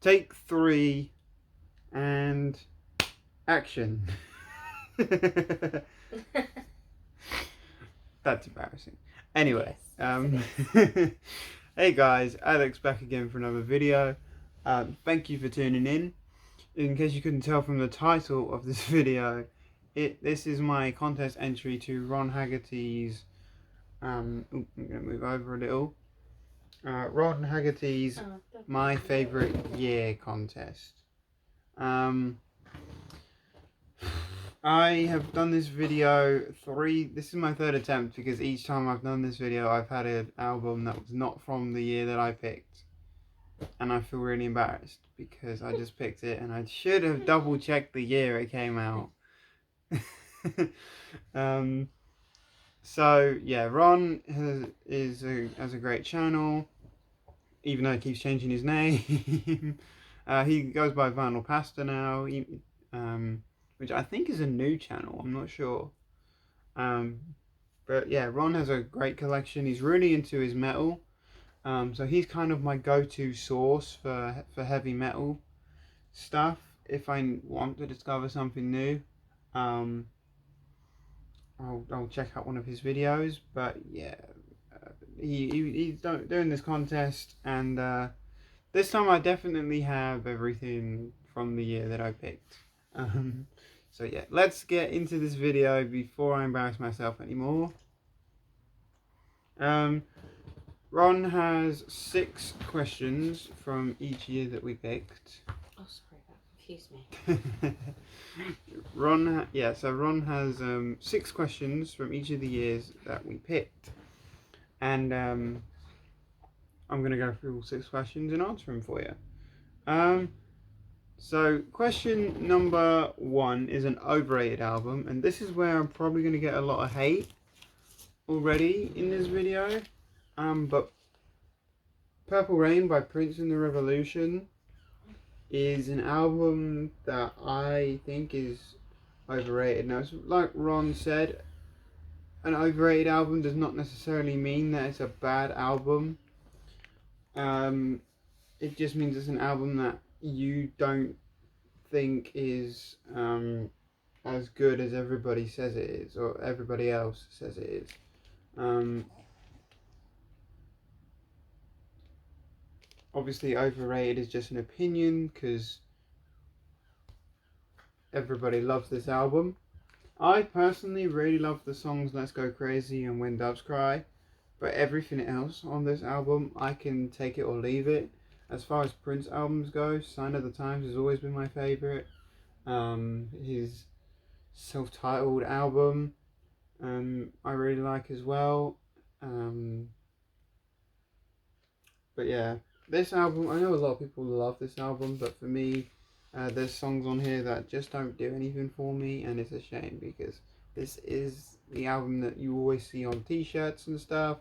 Take 3 and action. That's embarrassing. Anyway, Yes, hey guys, Alex back again for another video. Thank you for tuning in. In case you couldn't tell from the title of this video, this is my contest entry to Ron Haggerty's. I'm gonna move over a little. Ron Haggerty's My Favorite Year contest. I have done this video this is my 3rd attempt, because each time I've done this video I've had an album that was not from the year that I picked, and I feel really embarrassed because I just picked it and I should have double checked the year it came out. So yeah, Ron has a great channel, even though he keeps changing his name. He goes by Vinyl Pasta now, which I think is a new channel, I'm not sure. But yeah, Ron has a great collection. He's really into his metal. So he's kind of my go-to source for heavy metal stuff. If I want to discover something new, I'll check out one of his videos. But yeah, he's doing this contest, and this time I definitely have everything from the year that I picked. So yeah, let's get into this video before I embarrass myself anymore. Ron has 6 questions from each year that we picked. Oh, sorry, that confused me. Ron has 6 questions from each of the years that we picked, and I'm gonna go through all 6 questions and answer them for you. So question number 1 is an overrated album, and this is where I'm probably gonna get a lot of hate already in this video. But Purple Rain by Prince and the Revolution is an album that I think is overrated. Now, like Ron said, an overrated album does not necessarily mean that it's a bad album. It just means it's an album that you don't think is as good as everybody says it is, or everybody else says it is. Obviously, overrated is just an opinion, because everybody loves this album. I personally really love the songs Let's Go Crazy and When Doves Cry, but everything else on this album, I can take it or leave it. As far as Prince albums go, Sign of the Times has always been my favourite. His self-titled album, I really like as well. But yeah, this album, I know a lot of people love this album, but for me, there's songs on here that just don't do anything for me, and it's a shame, because this is the album that you always see on t-shirts and stuff.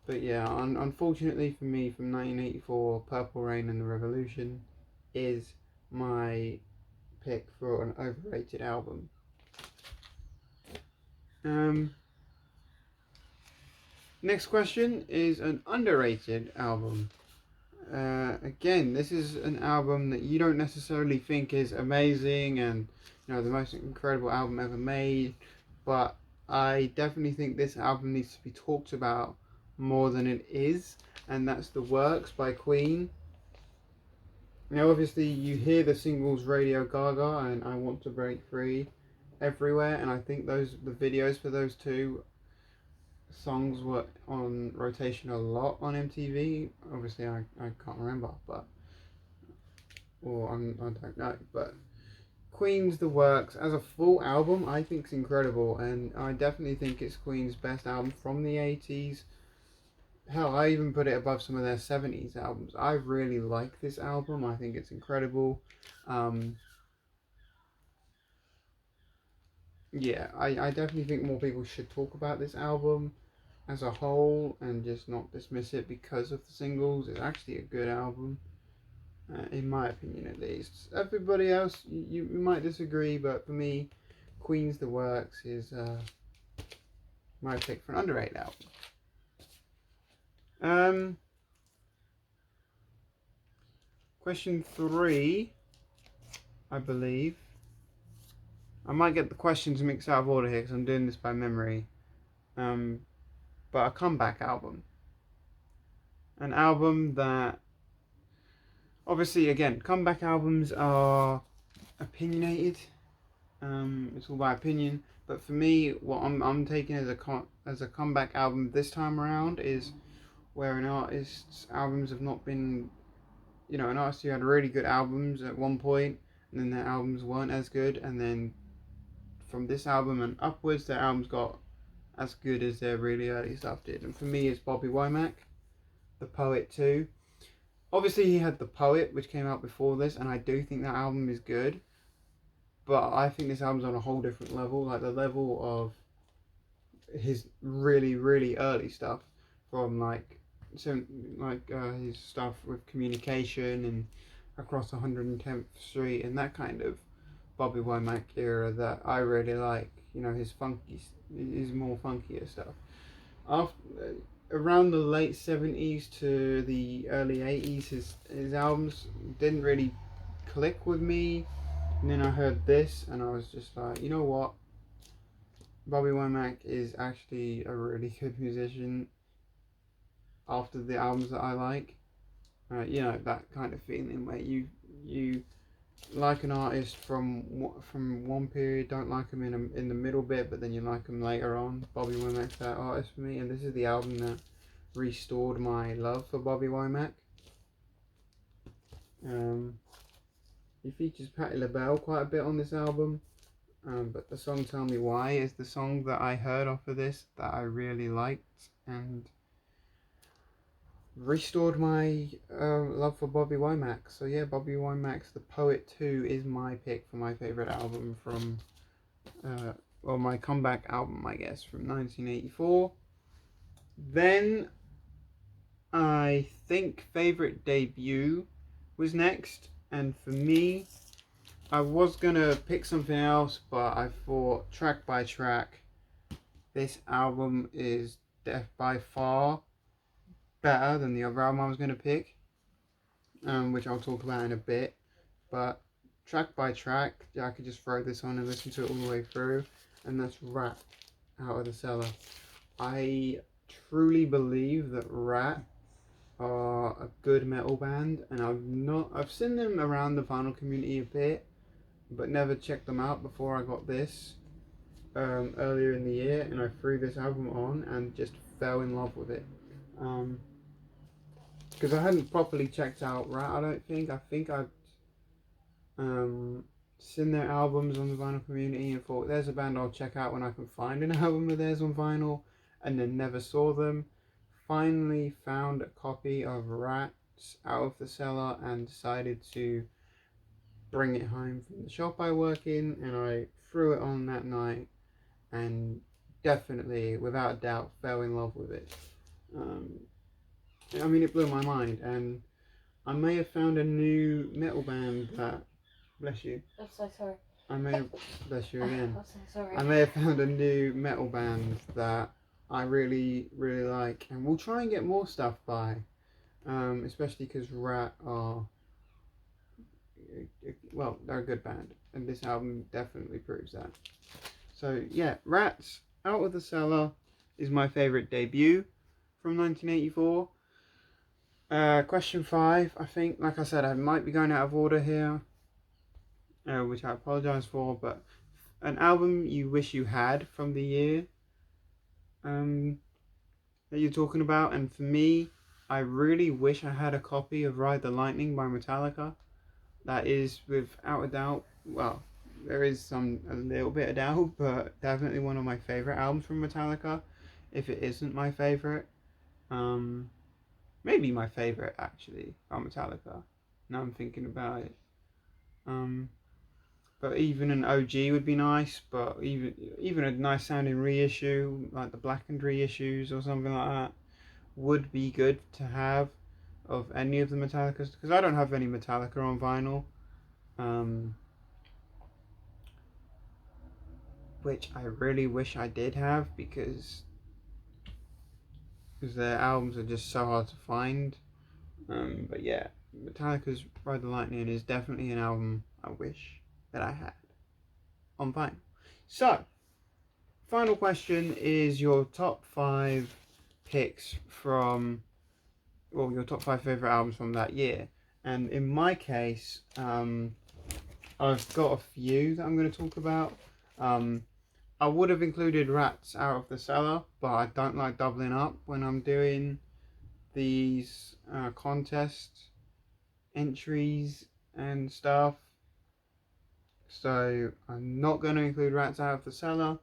But yeah, unfortunately for me, from 1984, Purple Rain and the Revolution is my pick for an overrated album. Next question is an underrated album. Again, this is an album that you don't necessarily think is amazing and, you know, the most incredible album ever made, but I definitely think this album needs to be talked about more than it is, and that's The Works by Queen. Now, obviously, you hear the singles Radio Gaga and I Want to Break Free everywhere, and I think the videos for those two songs were on rotation a lot on MTV. Obviously, I can't remember, but I don't know. But Queen's The Works as a full album, I think is incredible, and I definitely think it's Queen's best album from the 80s. Hell, I even put it above some of their 70s albums. I really like this album. I think it's incredible. Yeah, I definitely think more people should talk about this album as a whole and just not dismiss it because of the singles. It's actually a good album, in my opinion at least. Everybody else, you might disagree, but for me, Queen's The Works is my pick for an underrated album. Question 3, I believe. I might get the questions mixed out of order here because I'm doing this by memory. But a comeback album. An album that, obviously, again, comeback albums are opinionated. It's all by opinion. But for me, what I'm taking as a comeback album this time around is where an artist's albums have not been, an artist who had really good albums at one point, and then their albums weren't as good, and then from this album and upwards, their albums got as good as their really early stuff did. And for me, it's Bobby Womack, The Poet 2. Obviously, he had The Poet, which came out before this, and I do think that album is good. But I think this album's on a whole different level, like the level of his really, really early stuff, from his stuff with Communication and Across 110th Street and that kind of Bobby Womack era that I really like. His more funkier stuff. Around the late 70s to the early 80s, his albums didn't really click with me. And then I heard this and I was just like, you know what? Bobby Womack is actually a really good musician after the albums that I like. That kind of feeling where you like an artist from one period, don't like him in the middle bit, but then you like him later on. Bobby Womack's that artist for me, and this is the album that restored my love for Bobby Womack. He features Patti LaBelle quite a bit on this album, but the song Tell Me Why is the song that I heard off of this that I really liked and restored my love for Bobby Womack. So yeah, Bobby Womack's The Poet 2 is my pick for my favourite album from, my comeback album, I guess, from 1984. Then I think favourite debut was next, and for me, I was gonna pick something else, but I thought track by track, this album is by far better than the other album I was going to pick, which I'll talk about in a bit. But track by track, I could just throw this on and listen to it all the way through, and that's Rat, Out of the Cellar. I truly believe that Rat are a good metal band, and I've seen them around the vinyl community a bit, but never checked them out before I got this earlier in the year, and I threw this album on and just fell in love with it. Because I hadn't properly checked out Rat, I don't think. I think I'd seen their albums on the vinyl community and thought, there's a band I'll check out when I can find an album of theirs on vinyl, and then never saw them. Finally found a copy of Rat's Out of the Cellar and decided to bring it home from the shop I work in, and I threw it on that night and definitely, without a doubt, fell in love with it. It blew my mind, and I may have found a new metal band that, bless you. I'm so sorry. Bless you again. I'm so sorry. I may have found a new metal band that I really, really like, and we'll try and get more stuff by, especially because Rat are, they're a good band, and this album definitely proves that. So yeah, Rat's Out of the Cellar is my favourite debut from 1984. Question 5, I think, like I said, I might be going out of order here, which I apologise for, but an album you wish you had from the year that you're talking about, and for me, I really wish I had a copy of Ride the Lightning by Metallica. That is, without a doubt, well, there is a little bit of doubt, but definitely one of my favourite albums from Metallica, if it isn't my favourite. Maybe my favourite, actually, from Metallica, now I'm thinking about it. But even an OG would be nice, but even a nice sounding reissue, like the blackened reissues or something like that, would be good to have of any of the Metallicas, because I don't have any Metallica on vinyl, which I really wish I did have, because their albums are just so hard to find. But yeah, Metallica's Ride the Lightning is definitely an album I wish that I had on vinyl. So, final question is your top 5 picks from, well, your top 5 favourite albums from that year. And in my case, I've got a few that I'm going to talk about. I would have included Rats Out of the Cellar, but I don't like doubling up when I'm doing these contest entries and stuff. So I'm not going to include Rats Out of the Cellar,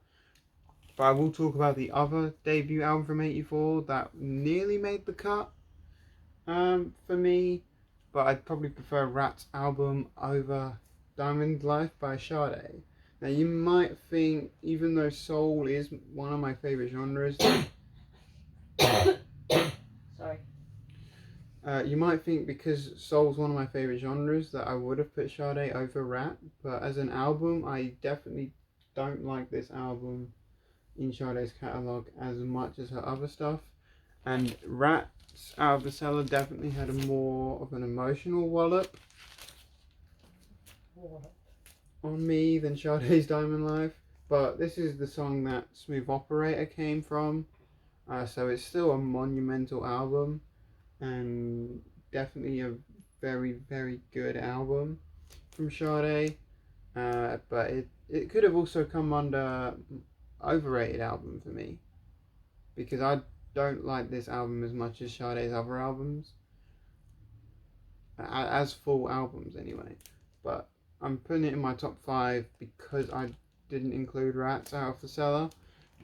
but I will talk about the other debut album from '84 that nearly made the cut for me, but I'd probably prefer Rats album over Diamond Life by Sade. Now you might think, even though soul is one of my favourite genres, Sorry. You might think because soul's one of my favourite genres that I would have put Sade over Rat, but as an album, I definitely don't like this album in Sade's catalogue as much as her other stuff. And Rats Out of the Cellar definitely had a more of an emotional wallop on me than Sade's Diamond Life. But this is the song that Smooth Operator came from, so it's still a monumental album and definitely a very, very good album from Sade. But it could have also come under Overrated Album for me, because I don't like this album as much as Sade's other albums, as full albums anyway. But I'm putting it in my top 5 because I didn't include Rats Out of the Cellar,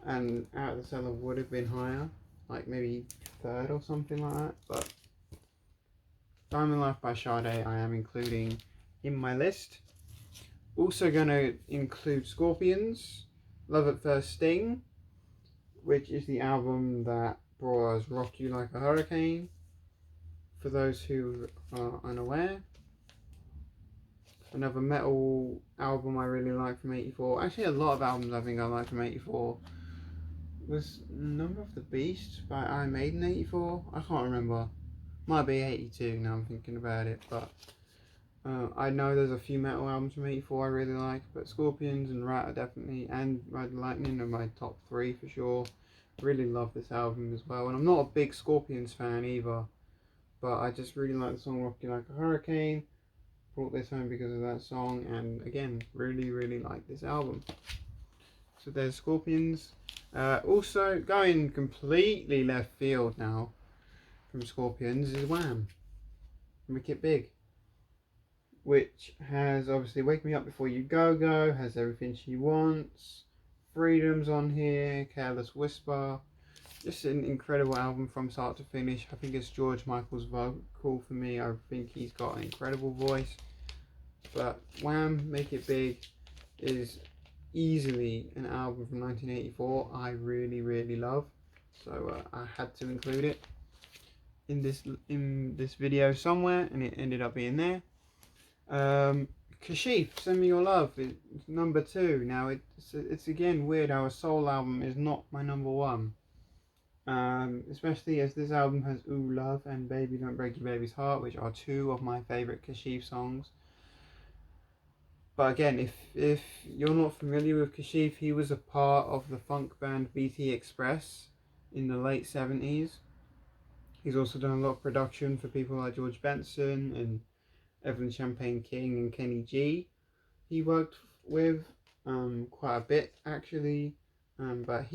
and Out of the Cellar would have been higher, like maybe 3rd or something like that. But Diamond Life by Sade I am including in my list. Also going to include Scorpions, Love at First Sting, which is the album that brought us Rock You Like a Hurricane, for those who are unaware. Another metal album I really like from '84. Actually, a lot of albums I think I like from '84. Was Number of the Beast by Iron Maiden '84? I can't remember. Might be '82 now I'm thinking about it, but I know there's a few metal albums from '84 I really like, but Scorpions and Rat are definitely, and Ride the Lightning are my top 3 for sure. Really love this album as well, and I'm not a big Scorpions fan either, but I just really like the song Rock You Like a Hurricane. Brought this home because of that song, and again, really like this album. So there's Scorpions. Also, going completely left field now from Scorpions is Wham! Make It Big, which has obviously Wake Me Up Before You Go, has Everything She Wants, Freedom's on here, Careless Whisper. Just an incredible album from start to finish. I think it's George Michael's vocal for me. I think he's got an incredible voice. But Wham! Make It Big is easily an album from 1984 I really love. So I had to include it in this video somewhere, and it ended up being there. Kashif, Send Me Your Love, it's number 2. Now it's again weird how a soul album is not my number 1. Especially as this album has Ooh Love and Baby Don't Break Your Baby's Heart, which are 2 of my favourite Kashif songs. But again, if you're not familiar with Kashif, he was a part of the funk band BT Express in the late 70s. He's also done a lot of production for people like George Benson and Evelyn Champagne King and Kenny G. He worked with quite a bit actually, but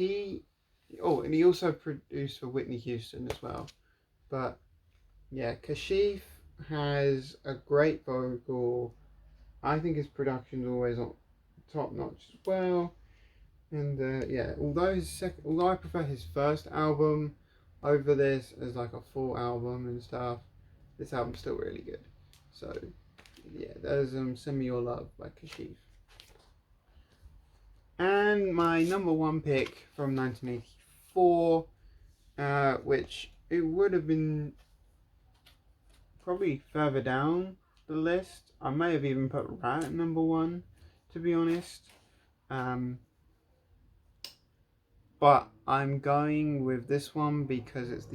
and he also produced for Whitney Houston as well. But yeah, Kashif has a great vocal. I think his production's always on top notch as well. And yeah, although I prefer his first album over this as like a full album and stuff, this album's still really good. So yeah, there's Send Me Your Love by Kashif. And my number 1 pick from 1984, which it would have been probably further down the list. I may have even put Rat at number 1, to be honest. But I'm going with this one because it's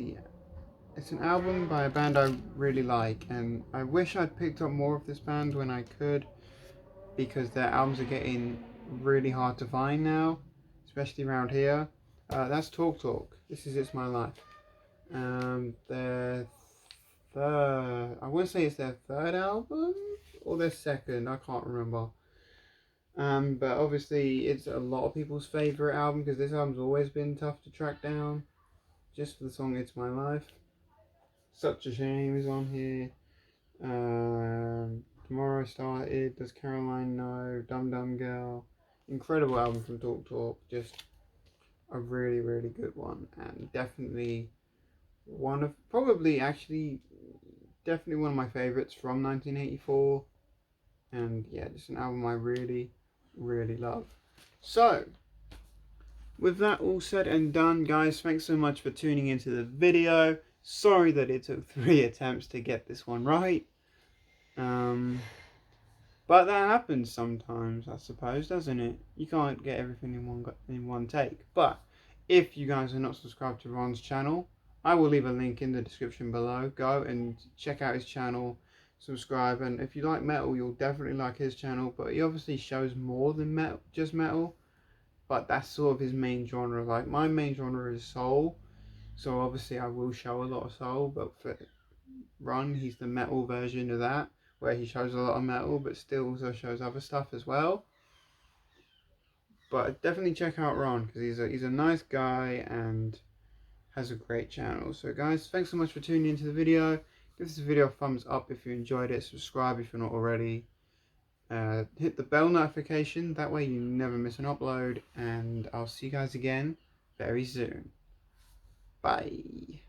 it's an album by a band I really like, and I wish I'd picked up more of this band when I could, because their albums are getting really hard to find now, especially around here. That's Talk Talk. This is It's My Life. Their third, I want to say it's their third album or their second, I can't remember. But obviously it's a lot of people's favourite album because this album's always been tough to track down. Just for the song It's My Life. Such a Shame is on here. Tomorrow Started, Does Caroline Know, Dum Dum Girl. Incredible album from Talk Talk. Just a really, really good one. And definitely one of, definitely one of my favourites from 1984. And yeah, just an album I really, really love. So, with that all said and done, guys, thanks so much for tuning into the video. Sorry that it took 3 attempts to get this one right. But that happens sometimes, I suppose, doesn't it? You can't get everything in one take. But if you guys are not subscribed to Ron's channel, I will leave a link in the description below. Go and check out his channel, subscribe, and if you like metal, you'll definitely like his channel. But he obviously shows more than metal, just metal. But that's sort of his main genre. Like, my main genre is soul, so obviously I will show a lot of soul, but for Ron, he's the metal version of that, where he shows a lot of metal but still also shows other stuff as well. But definitely check out Ron, because he's a nice guy and has a great channel. So guys, thanks so much for tuning into the video. Give this video a thumbs up if you enjoyed it, subscribe if you're not already. Hit the bell notification, that way you never miss an upload, and I'll see you guys again very soon. Bye.